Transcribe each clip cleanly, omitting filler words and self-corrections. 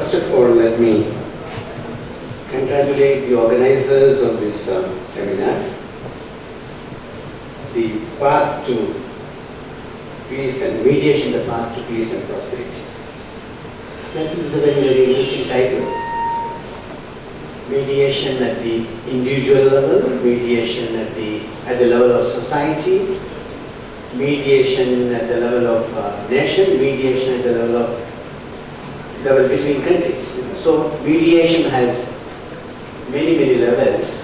First of all, let me congratulate the organizers of this seminar. The path to peace and mediation, the path to peace and prosperity. I think this is a very, very interesting title. Mediation at the individual level, mediation at the level of society, mediation at the level of nation, mediation at the level between countries. So mediation has many, many levels,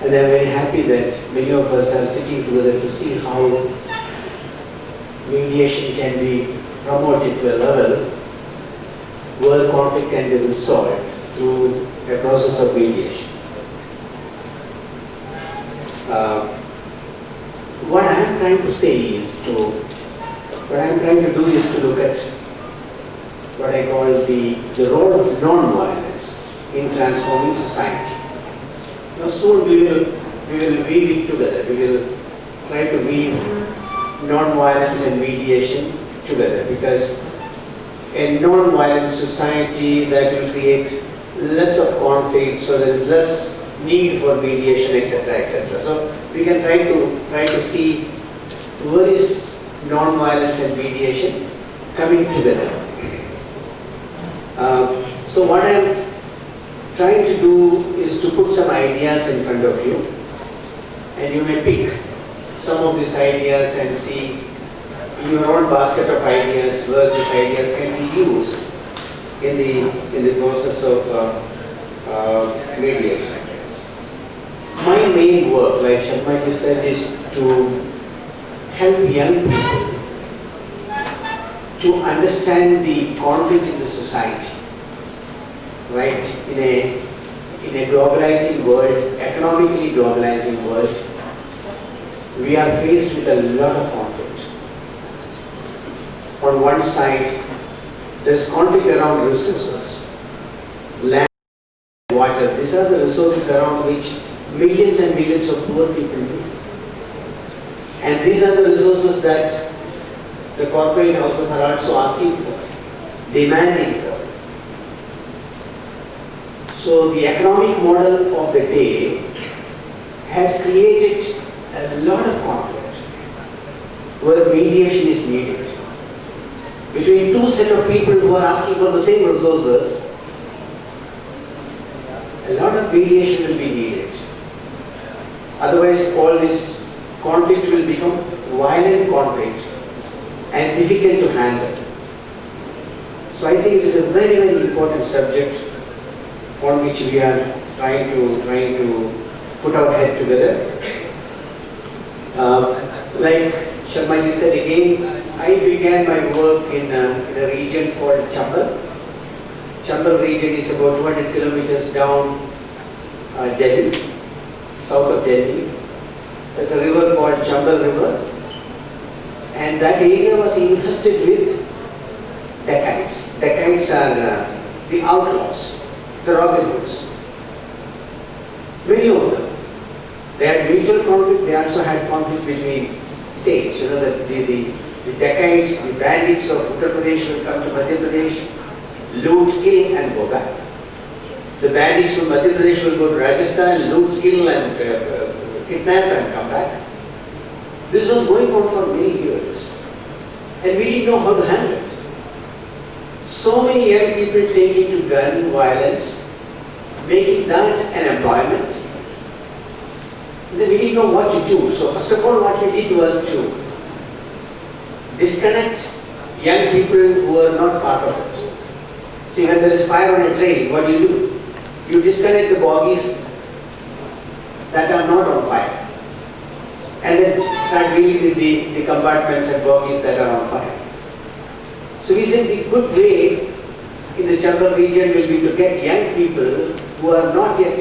and I'm very happy that many of us are sitting together to see how mediation can be promoted to a level where conflict can be resolved through a process of mediation. What I'm trying to say is what I'm trying to do is to look at what I call the role of non-violence in transforming society. Now soon we will weave it together. We will try to weave non-violence and mediation together, because a non-violent society that will create less of conflict, so there is less need for mediation, etc., etc. So we can try to see where is non-violence and mediation coming together. So what I am trying to do is to put some ideas in front of you, and you may pick some of these ideas and see in your own basket of ideas where these ideas can be used in the process of mediation. My main work, like Sharma just said, is to help young people to understand the conflict in the society. Right? In a globalizing world, economically globalizing world, we are faced with a lot of conflict. On one side, there is conflict around resources, land, water. These are the resources around which millions and millions of poor people live. And these are the resources that the corporate houses are also asking for, demanding for. So the economic model of the day has created a lot of conflict where mediation is needed between two set of people who are asking for the same resources. A lot of mediation will be needed. Otherwise, all this conflict will become violent conflict and difficult to handle. So I think it is a very, very important subject on which we are trying to put our head together. Like Sharmaji said again, I began my work in a region called Chambal. Chambal region is about 200 kilometers down Delhi, south of Delhi. There's a river called Chambal River, and that area was infested with dacoits. Dacoits are the outlaws, the Robin Hoods. Many of them. They had mutual conflict, they also had conflict between states. You know, the dacoits, the bandits of Uttar Pradesh will come to Madhya Pradesh, loot, kill and go back. The bandits from Madhya Pradesh will go to Rajasthan, loot, kill and kidnap and come back. This was going on for many years, and we didn't know how to handle it. So many young people taking to gun violence, making that an employment. And then we didn't know what to do. So first of all, what we did was to disconnect young people who are not part of it. See, when there is fire on a train, what do? You disconnect the bogies that are not on fire, and then start dealing with the compartments and bogies that are on fire. So we said the good way in the Chambal region will be to get young people who are not yet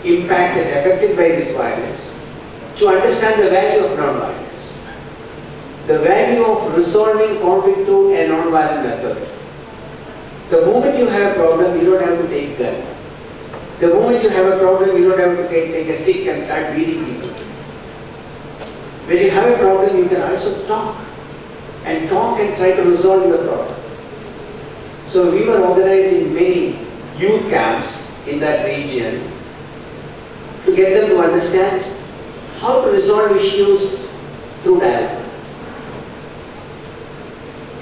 affected by this violence, to understand the value of non-violence, the value of resolving conflict through a non-violent method. The moment you have a problem, you don't have to take a gun. The moment you have a problem, you don't have to take a stick and start beating people. When you have a problem, you can also talk and try to resolve your problem. So we were organizing many camps in that region to get them to understand how to resolve issues through dialogue.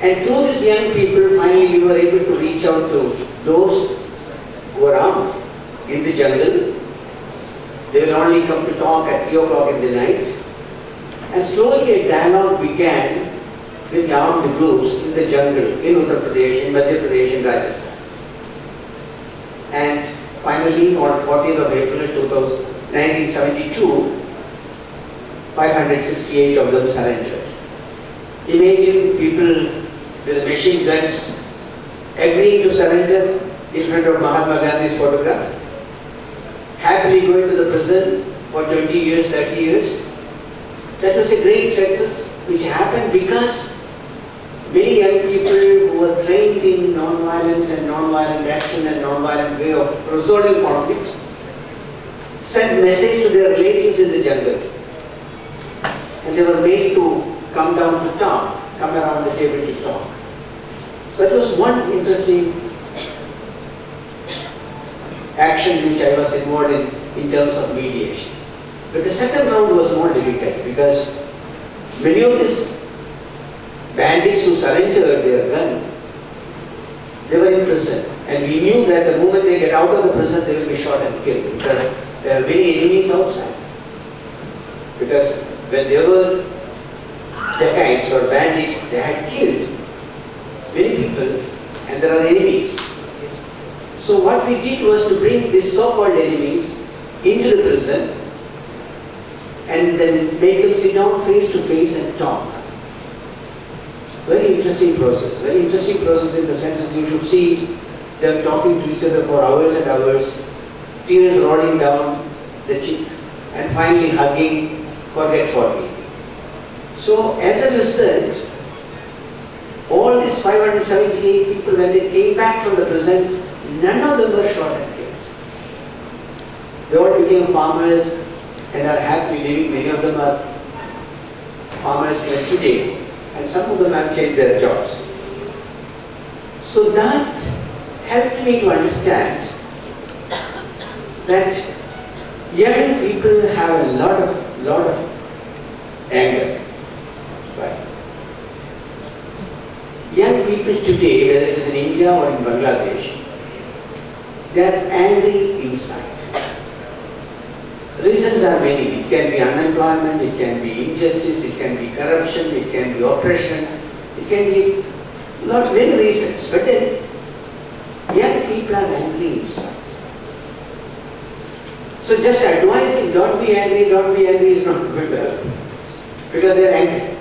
And through these young people, finally we were able to reach out to those who are armed in the jungle. They will only come to talk at 3 o'clock in the night. And slowly a dialogue began with the armed groups in the jungle in Uttar Pradesh, in Madhya Pradesh, in Rajasthan. And finally, on 14th of April 1972, 568 of them surrendered. Imagine people with machine guns agreeing to surrender in front of Mahatma Gandhi's photograph, happily going to the prison for 20 years, 30 years. That was a great success which happened because many young people who were trained in non-violence and non-violent action and non-violent way of resolving conflict sent message to their relatives in the jungle. And they were made to come down to talk, come around the table to talk. So that was one interesting action which I was involved in terms of mediation. But the second round was more difficult because many of these bandits who surrendered their gun, they were in prison. And we knew that the moment they get out of the prison, they will be shot and killed because there are many enemies outside. Because when they were Dhakites or bandits, they had killed many people and there are enemies. So what we did was to bring these so-called enemies into the prison and then make them sit down face to face and talk. Very interesting process. Very interesting process in the sense that you should see them talking to each other for hours and hours, tears rolling down the cheek, and finally hugging, forget for me. So as a result, all these 578 people, when they came back from the prison, none of them were shot and killed. They all became farmers and are happily living. Many of them are farmers even today, and some of them have changed their jobs. So that helped me to understand that young people have a lot of anger. Right? Young people today, whether it is in India or in Bangladesh, they are angry inside. Reasons are many. It can be unemployment, it can be injustice, it can be corruption, it can be oppression, it can be many reasons. But then, young people are angry inside. So just advising, don't be angry is not good to help. Because they are angry.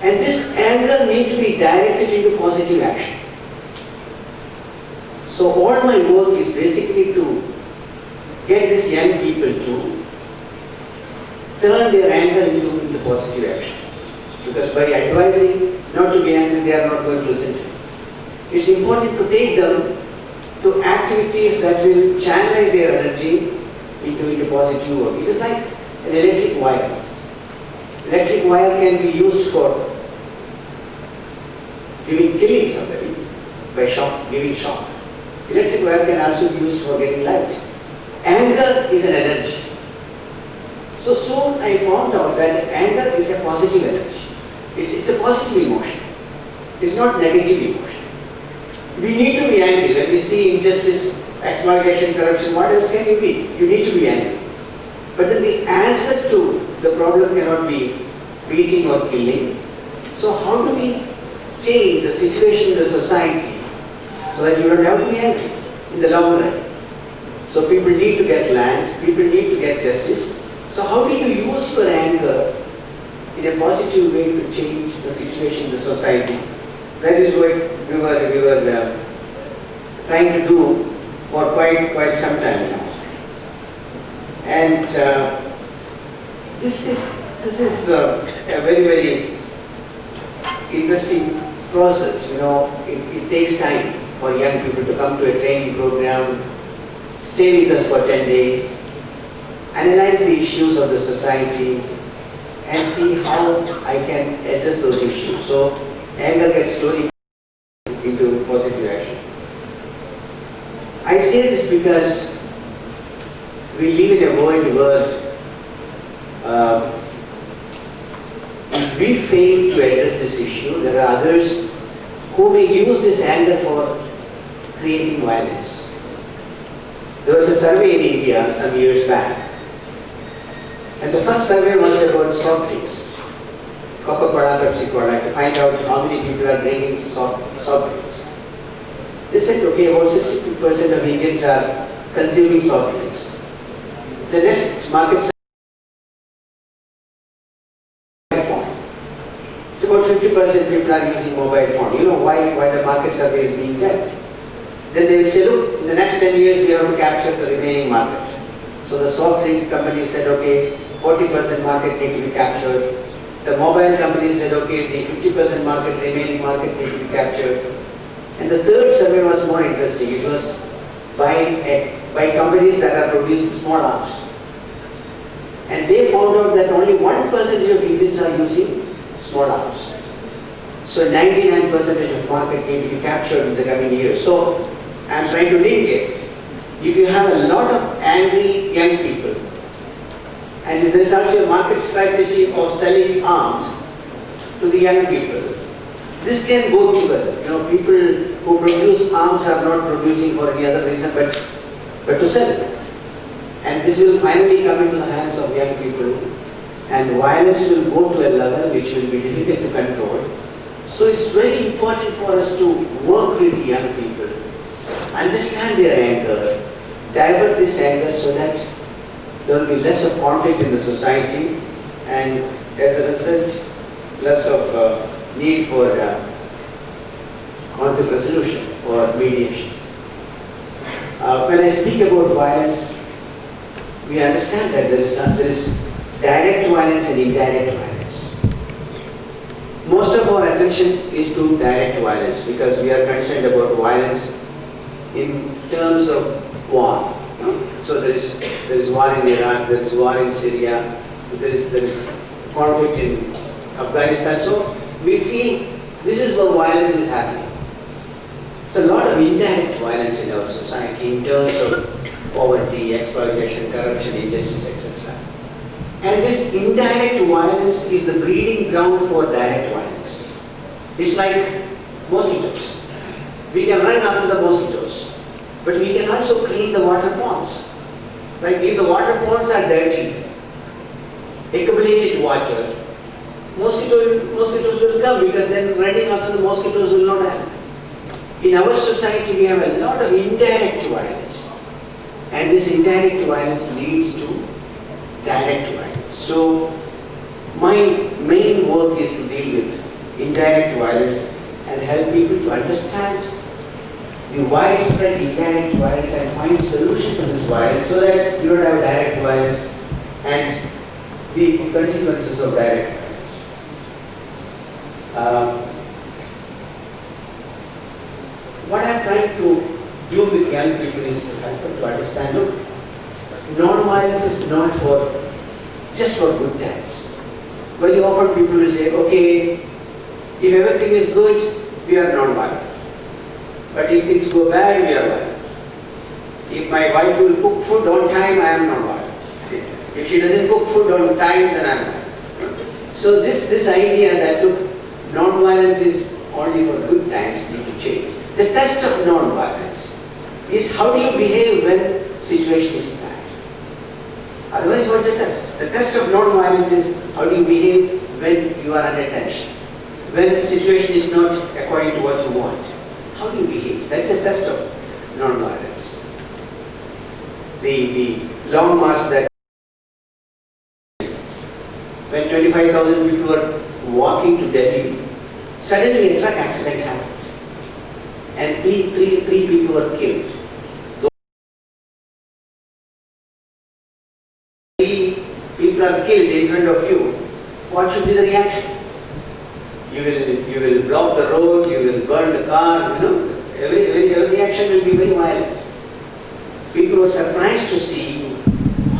And this anger needs to be directed into positive action. So all my work is basically to get these young people to turn their anger into positive action. Because by advising not to be angry, they are not going to listen to you. It's important to take them to activities that will channelize their energy into positive work. It is like an electric wire. Electric wire can be used for killing somebody by giving shock. Electric wire can also be used for getting light. Anger is an energy. So soon I found out that anger is a positive energy. It's a positive emotion. It's not negative emotion. We need to be angry when we see injustice, exploitation, corruption. What else can you be? You need to be angry. But then the answer to the problem cannot be beating or killing. So how do we change the situation in the society so that you don't have to be angry in the long run? So people need to get land, people need to get justice. So how do you use your anger in a positive way to change the situation in the society? That is what we were trying to do for quite some time now. And this is a very interesting process. You know, it takes time for young people to come to a training program, stay with us for 10 days, analyze the issues of the society, and see how I can address those issues. So anger gets slowly into positive action. I say this because we live in a world where if we fail to address this issue, there are others who may use this anger for creating violence. There was a survey in India some years back, and the first survey was about soft drinks, Coca-Cola, Pepsi-Cola, to find out how many people are drinking soft drinks. They said, okay, about 60% of Indians are consuming soft drinks. The next market survey, it's about 50% people are using mobile phone. You know why the market survey is being done. Then they will say, look, in the next 10 years we have to capture the remaining market. So the soft drink company said, okay, 40% market need to be captured. The mobile company said, okay, the 50% market, remaining market need to be captured. And the third survey was more interesting. It was by companies that are producing small arms. And they found out that only 1% of Indians are using small arms. So 99% of market need to be captured in the coming years. So I'm trying to link it. If you have a lot of angry young people, and there is also a market strategy of selling arms to the young people, this can go together. You know, people who produce arms are not producing for any other reason but to sell it. And this will finally come into the hands of young people, and violence will go to a level which will be difficult to control. So it's very important for us to work with young people, understand their anger, divert this anger so that there will be less of conflict in the society, and as a result, less of need for conflict resolution or mediation. When I speak about violence, we understand that there is direct violence and indirect violence. Most of our attention is to direct violence because we are concerned about violence in terms of war. You know? So there is war in Iraq, there is war in Syria, there is conflict in Afghanistan. So we feel this is where violence is happening. So a lot of indirect violence in our society in terms of poverty, exploitation, corruption, injustice, etc. And this indirect violence is the breeding ground for direct violence. It's like mosquitoes. We can run after the mosquitoes, but we can also clean the water ponds. Like if the water ponds are dirty, accumulated water, mosquitoes will come, because then running after the mosquitoes will not happen. In our society, we have a lot of indirect violence, and this indirect violence leads to direct violence. So my main work is to deal with indirect violence and help people to understand the widespread indirect violence and find solution to this violence so that you don't have direct violence and the consequences of direct violence. What I'm trying to do with young people is to help them to understand, look, non-violence is not just for good times. Very often people will say, okay, if everything is good, we are non-violent. But if things go bad, we are violent. If my wife will cook food on time, I am non-violent. If she doesn't cook food on time, then I am violent. So this idea that, look, non-violence is only for good times need to change. The test of non-violence is how do you behave when situation is bad. Otherwise, what's the test? The test of non-violence is how do you behave when you are under tension, when the situation is not according to what you want. How do you behave? That's a test of non-violence. The long march that when 25,000 people were walking to Delhi, suddenly a truck accident happened, and three people were killed. Those 3 people are killed in front of you. What should be the reaction? You will block the road, you will burn the car, every reaction will be very violent. People were surprised to see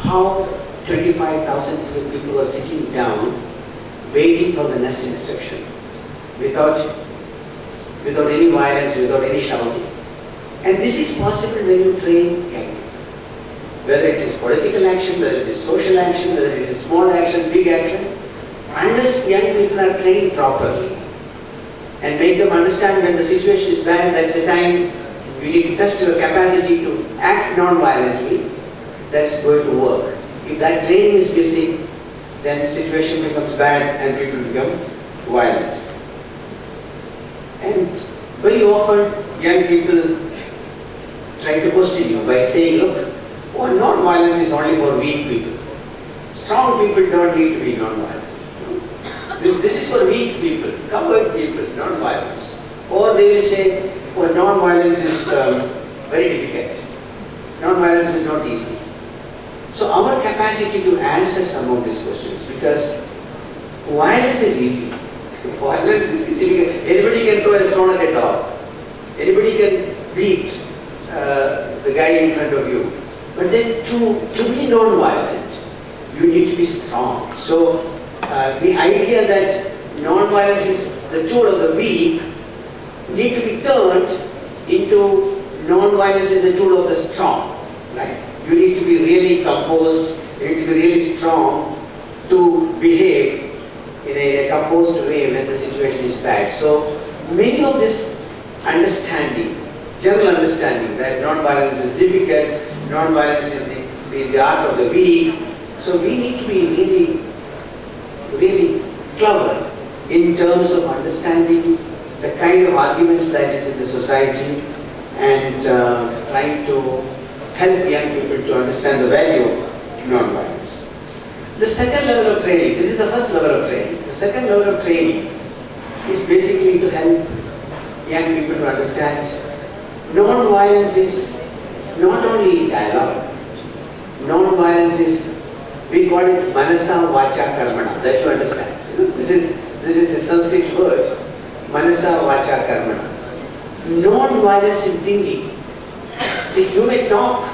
how 25,000 people were sitting down, waiting for the next instruction, without any violence, without any shouting. And this is possible when you train young people. Whether it is political action, whether it is social action, whether it is small action, big action, unless young people are trained properly and make them understand when the situation is bad, that's the time you need to test your capacity to act non-violently, that's going to work. If that training is missing, then the situation becomes bad and people become violent. And very often young people try to question you by saying, look, non-violence is only for weak people. Strong people don't need to be non-violent. This is for weak people, coward people, non-violence. Or they will say, non-violence is very difficult. Non-violence is not easy. So our capacity to answer some of these questions, because violence is easy. Violence is easy because anybody can throw a stone at a dog. Anybody can beat the guy in front of you. But then to be non-violent, you need to be strong. So the idea that non-violence is the tool of the weak need to be turned into non-violence is the tool of the strong. Right? You need to be really composed, you need to be really strong to behave in a composed way when the situation is bad. So many of this understanding, general understanding that non-violence is difficult, non-violence is the art of the weak. So we need to be really clever in terms of understanding the kind of arguments that is in the society and trying to help young people to understand the value of non-violence. The second level of training, this is the first level of training. The second level of training is basically to help young people to understand non-violence is not only dialogue. Non-violence is, we call it manasa vacha karmana, that you understand. This is a Sanskrit word, manasa vacha karmana. Non-violence in thinking. See, you may talk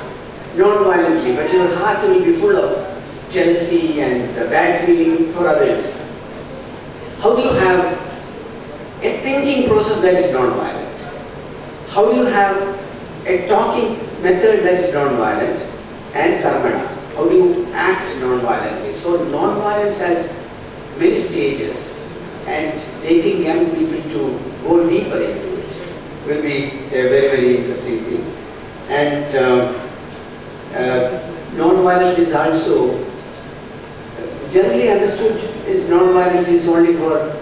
non-violently, but your heart will be full of jealousy and bad feeling for others. How do you have a thinking process that is non-violent? How do you have a talking method that is non-violent? And karmana, how do you act non-violently? So non-violence has many stages, and taking young people to go deeper into it will be a very, very interesting thing. And non-violence is also generally understood as non-violence is only for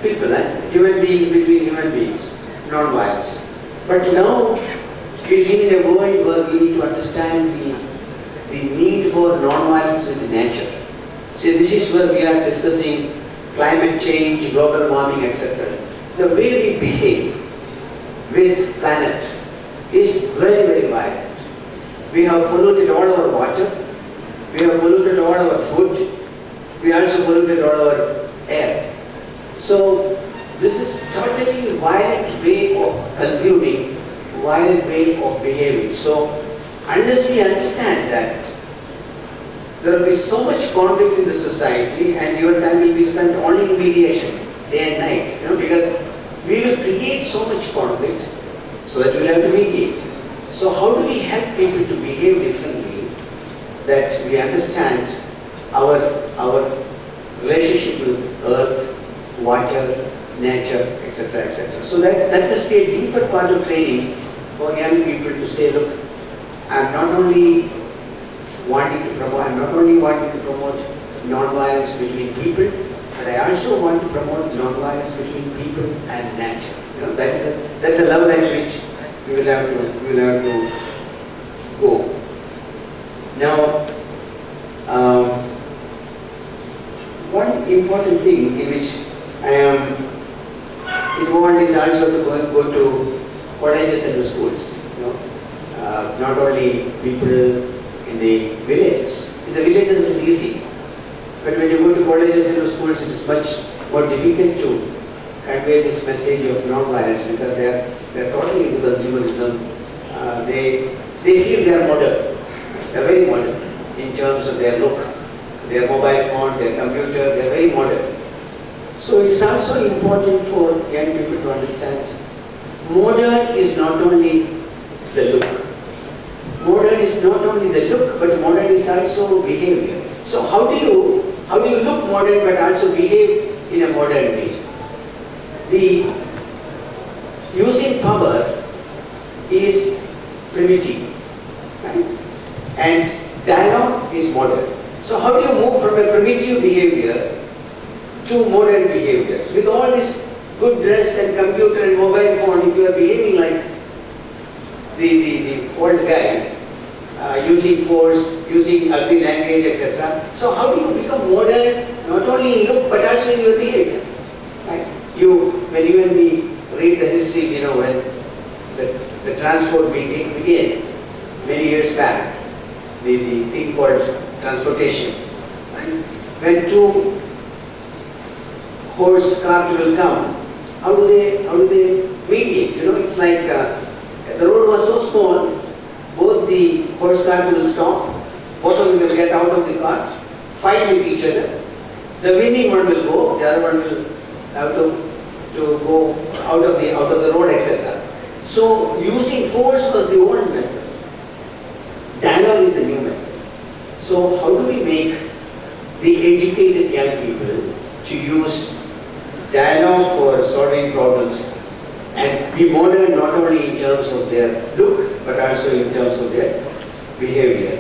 people, human beings between human beings, non-violence. But now we live in a world where we need to understand the need for non-violence with nature. See, this is where we are discussing climate change, global warming, etc. The way we behave with planet is very, very violent. We have polluted all our water, we have polluted all our food, we also polluted all our air. So this is totally violent way of consuming, violent way of behaving. So unless we understand that, there will be so much conflict in the society and your time will be spent only in mediation, day and night, because we will create so much conflict so that we will have to mediate. So how do we help people to behave differently, that we understand our relationship with earth, water, nature, etc., etc. So that must be a deeper part of training for young people to say, look, I'm not only wanting to promote non-violence between people, but I also want to promote non-violence between people and nature. That's a level at which we will have to go. Now, one important thing in which I am involved is also to go to colleges and to schools. Not only people in the villages. In the villages it's easy, but when you go to colleges and to schools, it is much more difficult to convey this message of non-violence because they are totally into consumerism. They feel they are modern. They are very modern in terms of their look, their mobile phone, their computer. They are very modern. So it is also important for young people to understand modern is not only the look. Modern is not only the look, but modern is also behavior. So how do you look modern but also behave in a modern way? The using power is primitive, right? And dialogue is modern. So how do you move from a primitive behavior to modern behaviors? With all this good dress and computer and mobile phone, if you are behaving like the old guy, using force, using ugly language, etc. So how do you become modern, not only in look but also in your behavior? Right? When you and me read the history, when the transport began many years back, the thing called transportation. Right? When two horse cart will come, how do they mediate? It's like the road was so small, both the horse cart will stop, both of them will get out of the cart, fight with each other. The winning one will go, the other one will have to go out of the road, etc. So using force was the old method. Dialogue is the new method. So how do we make the educated young people to use dialogue for solving problems and be modern not only in terms of their look but also in terms of their behavior?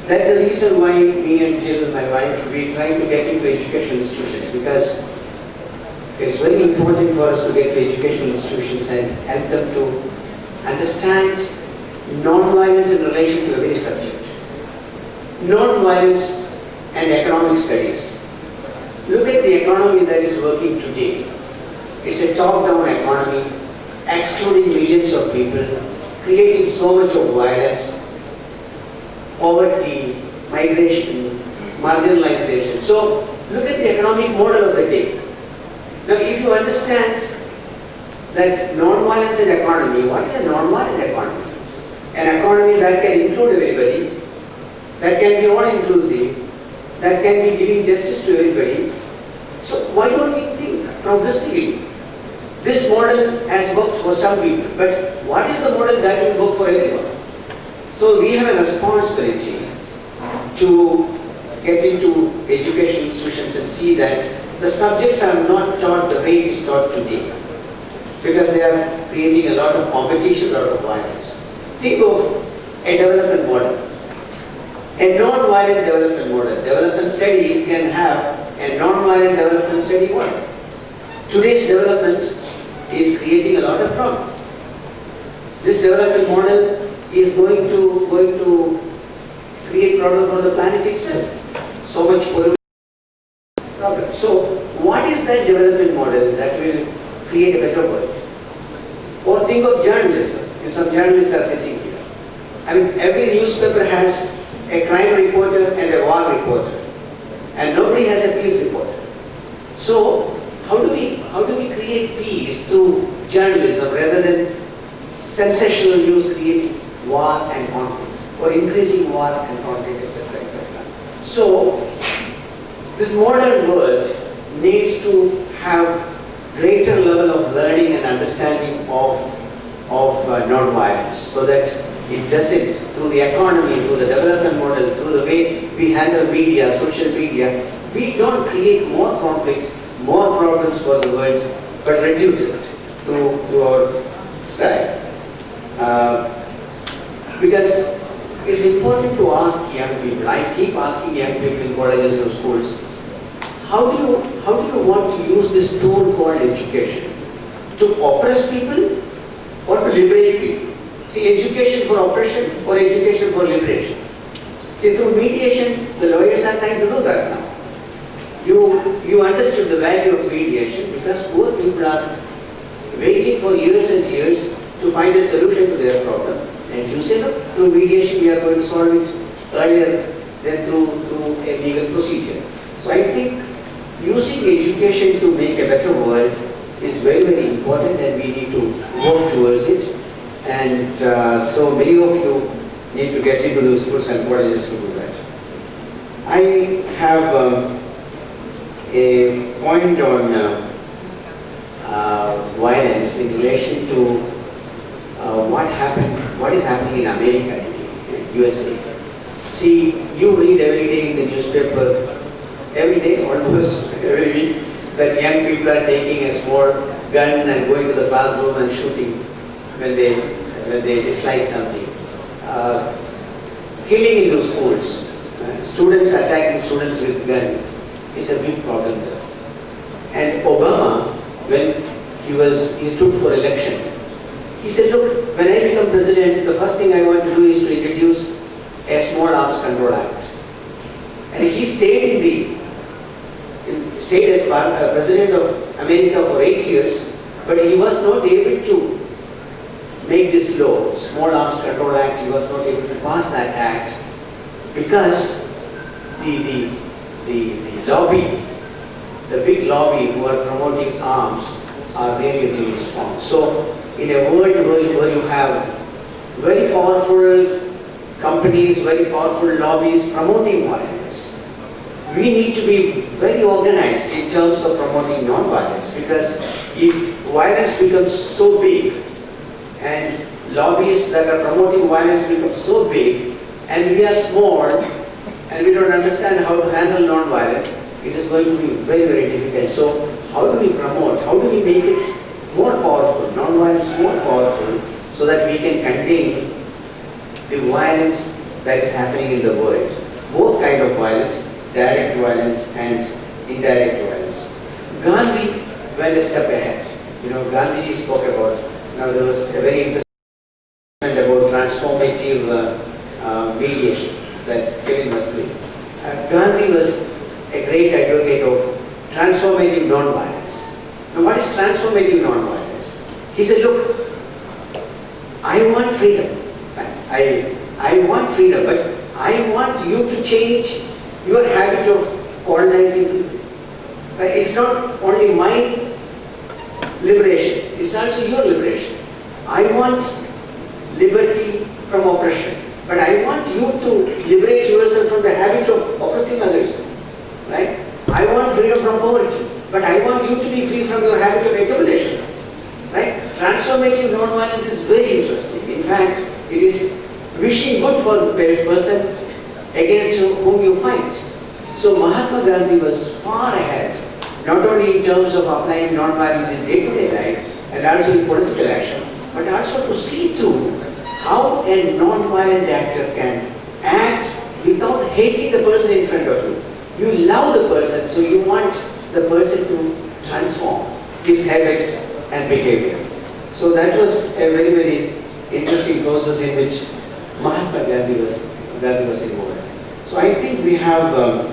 That's the reason why me and Jill, my wife, we try to get into educational institutions, because it's very important for us to get to educational institutions and help them to understand non-violence in relation to every subject. Non-violence and economic studies. Look at the economy that is working today. It's a top-down economy, excluding millions of people, creating so much of violence, poverty, migration, marginalization. So look at the economic model of the day. Now if you understand that non-violence in economy, what is a non-violent economy? An economy that can include everybody, that can be all-inclusive, that can be giving justice to everybody. So why don't we think progressively? This model has worked for some people, but what is the model that will work for everyone? So we have a responsibility to get into education institutions and see that the subjects are not taught the way it is taught today, because they are creating a lot of competition, a lot of violence. Think of a development model, a non-violent development model. Development studies can have a non-violent development study model. Today's development is creating a lot of problems. This development model is going to create problem for the planet itself. So much pollution problem. So what is that development model that will create a better world? Or think of journalism. If some journalists are sitting here, I mean, every newspaper has a crime reporter and a war reporter, and nobody has a peace reporter. So how do we create peace through journalism rather than sensational news creating war and conflict, or increasing war and conflict, etc., etc. So this modern world needs to have greater level of learning and understanding of non-violence, so that it doesn't, through the economy, through the development model, through the way we handle media, social media, we don't create more conflict, more problems for the world, but reduce it through our style. Because it's important to ask young people, I keep asking young people in colleges and schools, how do you want to use this tool called education? To oppress people or to liberate people? See, education for oppression or education for liberation? See, through mediation, the lawyers are trying to do that now. You understood the value of mediation because poor people are waiting for years and years to find a solution to their problem. And you say, look, through mediation we are going to solve it earlier than through a legal procedure. So I think using education to make a better world is very, very important, and we need to work towards it. And so many of you need to get into those schools and colleges to do that. I have a point on violence in relation to what is happening in America today, USA. See, you read every day in the newspaper, every day, almost every week, that young people are taking a small gun and going to the classroom and shooting when they dislike something. Killing into schools, students attacking students with guns is a big problem there. And Obama, when he stood for election, he said, look, when I become president, the first thing I want to do is to introduce a Small Arms Control Act. And he stayed as president of America for 8 years, but he was not able to make this law, Small Arms Control Act. He was not able to pass that act because the lobby, the big lobby who are promoting arms are really, really strong. So in a world where you have very powerful companies, very powerful lobbies promoting violence, we need to be very organized in terms of promoting non-violence, because if violence becomes so big and lobbies that are promoting violence become so big and we are small and we don't understand how to handle non-violence, it is going to be very, very difficult. So how do we promote, how do we make it more powerful, non-violence more powerful, so that we can contain the violence that is happening in the world? Both kind of violence, direct violence and indirect violence. Gandhi went a step ahead. You know, Gandhi spoke about, now there was a very interesting about transformative mediation that Kevin must be. Gandhi was a great advocate of transformative non-violence. Now what is transformative non-violence? He said, look, I want freedom. I want freedom, but I want you to change your habit of colonizing people. Right? It's not only my liberation, it's also your liberation. I want liberty from oppression, but I want you to liberate yourself from the habit of oppressing others. Right? I want freedom from poverty, but I want you to be free from your habit of accumulation. Right? Transformative non-violence is very interesting. In fact, it is wishing good for the person against whom you fight. So Mahatma Gandhi was far ahead, not only in terms of applying non-violence in day-to-day life and also in political action, but also to see through how a non-violent actor can act without hating the person in front of you. You love the person, so you want the person to transform his habits and behavior. So that was a very, very interesting process in which Mahatma Gandhi was involved. So I think we have a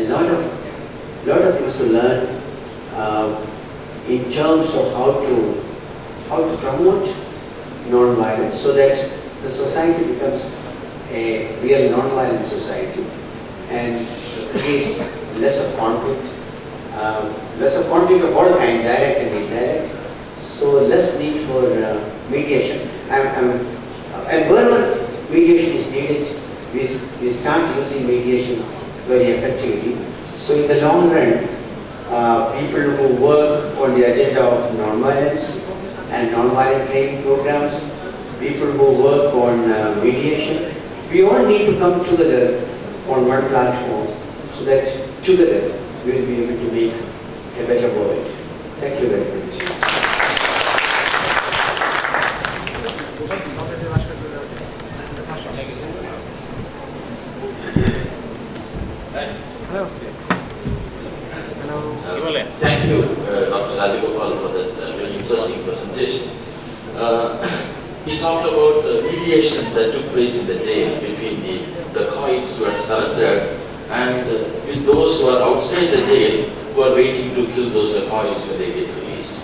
lot of things to learn in terms of how to promote non-violence, so that the society becomes a real non-violent society and creates less of conflict of all kinds, direct and indirect. So less need for mediation. And wherever mediation is needed, we start using mediation very effectively. So in the long run, people who work on the agenda of non-violence and non-violent training programs, people who work on mediation, we all need to come together on one platform so that together we will be able to make a better world. Thank you very much. Thank you, Dr. Rajagopal, for that very interesting presentation. He talked about the mediation that took place in the jail between the dacoits who had surrendered and with those who are outside the jail who are waiting to kill those dacoits when they get released.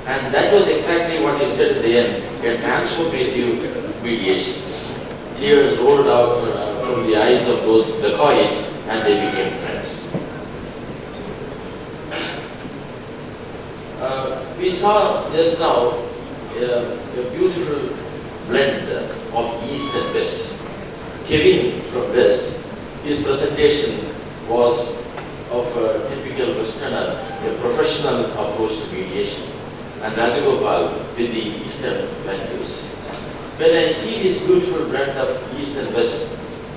And that was exactly what he said at the end, a transformative mediation. Tears rolled out from the eyes of those dacoits and they became friends. We saw just now a beautiful blend of East and West. Kevin from West, his presentation was of a typical Westerner, a professional approach to mediation. And Rajagopal with the Eastern values. When I see this beautiful blend of East and West,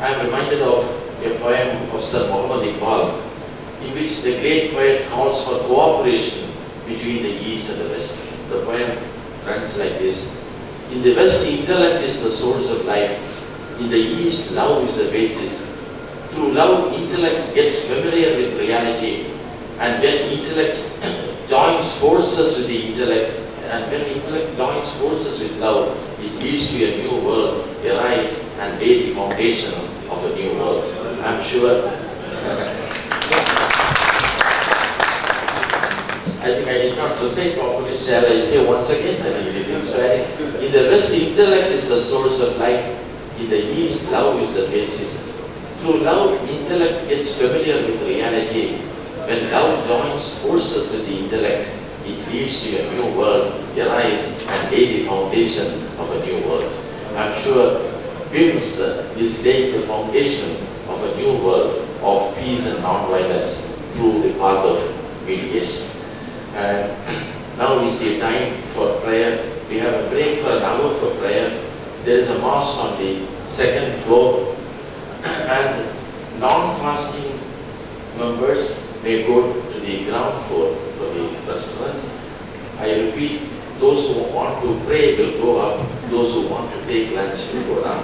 I am reminded of a poem of Sir Muhammad Iqbal, in which the great poet calls for cooperation between the East and the West. The poem runs like this: in the West, intellect is the source of life. In the East, love is the basis. Through love, intellect gets familiar with reality, and when intellect joins forces with the intellect, and when intellect joins forces with love, it leads to a new world arise and lay the foundation of a new world. I'm sure. I think I did not recite properly. Shall I say once again? I think it is inspiring. In the West, intellect is the source of life. In the East, love is the basis. Through love, intellect gets familiar with reality. When love joins forces with the intellect, it leads to a new world arise and lay the foundation of a new world. I'm sure BIMS is laying the foundation of a new world of peace and non-violence through the path of mediation. And now is the time for prayer. We have a break for an hour for prayer. There is a mosque on the second floor, and non-fasting members may go to the ground floor for the restaurant. I repeat, those who want to pray will go up, those who want to take lunch will go down.